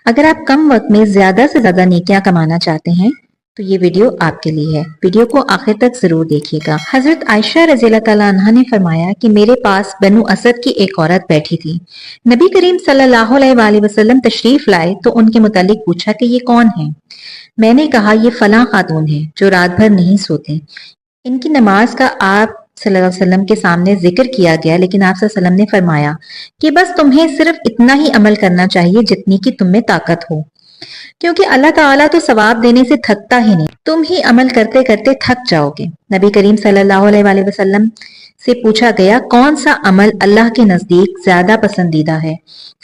اگر آپ کم وقت میں زیادہ سے زیادہ نیکیاں کمانا چاہتے ہیں تو یہ ویڈیو آپ کے لیے ہے. ویڈیو کو آخر تک ضرور دیکھیے گا. حضرت عائشہ رضی اللہ تعالیٰ عنہ نے فرمایا کہ میرے پاس بنو اسد کی ایک عورت بیٹھی تھی. نبی کریم صلی اللہ علیہ وآلہ وسلم تشریف لائے تو ان کے متعلق پوچھا کہ یہ کون ہے. میں نے کہا یہ فلاں خاتون ہے جو رات بھر نہیں سوتے. ان کی نماز کا آپ صلی اللہ علیہ وسلم کے سامنے ذکر کیا گیا، لیکن آپ صلی اللہ علیہ وسلم نے فرمایا کہ بس تمہیں صرف اتنا ہی عمل کرنا چاہیے جتنی کی تم میں طاقت ہو، کیونکہ اللہ تعالیٰ تو ثواب دینے سے تھکتا ہی نہیں، تم ہی عمل کرتے کرتے تھک جاؤ گے. نبی کریم صلی اللہ علیہ وآلہ وسلم سے پوچھا گیا کون سا عمل اللہ کے نزدیک زیادہ پسندیدہ ہے؟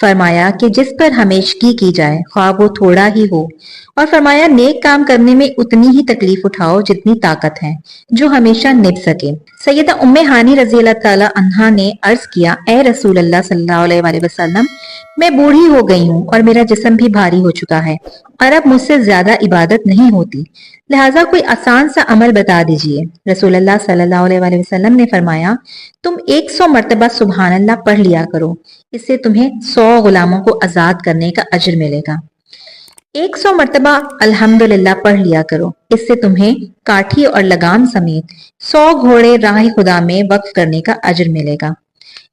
فرمایا کہ جس پر ہمیشگی کی جائے خواہ وہ تھوڑا ہی ہو، اور فرمایا نیک کام کرنے میں اتنی ہی تکلیف اٹھاؤ جتنی طاقت ہے، جو ہمیشہ نبھ سکے. سیدہ ام ہانی رضی اللہ تعالی عنہا نے عرض کیا اے رسول اللہ صلی اللہ علیہ وآلہ وسلم، میں بوڑھی ہو گئی ہوں اور میرا جسم بھی بھاری ہو چکا ہے اور اب مجھ سے زیادہ عبادت نہیں ہوتی، لہٰذا کوئی آسان سا عمل بتا دیجئے. رسول اللہ صلی اللہ علیہ وآلہ وسلم نے فرمایا تم 100 مرتبہ سبحان اللہ پڑھ لیا کرو، اس سے تمہیں 100 غلاموں کو آزاد کرنے کا اجر ملے گا. 100 مرتبہ الحمدللہ پڑھ لیا کرو، اس سے تمہیں کاٹھی اور لگام سمیت 100 گھوڑے راہ خدا میں وقف کرنے کا اجر ملے گا.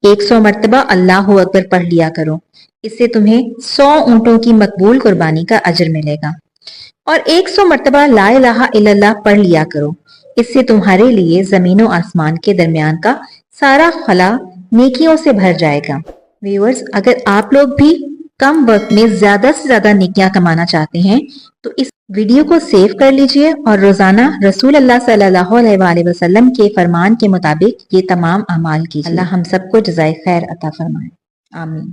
100 مرتبہ اللہ اکبر پڑھ لیا کرو، اس سے تمہیں 100 اونٹوں کی مقبول قربانی کا اجر ملے گا. اور 100 مرتبہ لا الہ الا اللہ پڑھ لیا کرو، اس سے تمہارے لیے زمین و آسمان کے درمیان کا سارا خلا نیکیوں سے بھر جائے گا. ویورز، اگر آپ لوگ بھی کم وقت میں زیادہ سے زیادہ نیکیاں کمانا چاہتے ہیں تو اس ویڈیو کو سیو کر لیجئے اور روزانہ رسول اللہ صلی اللہ علیہ وآلہ وسلم کے فرمان کے مطابق یہ تمام اعمال کیجئے. اللہ ہم سب کو جزائے خیر عطا فرمائے. آمین.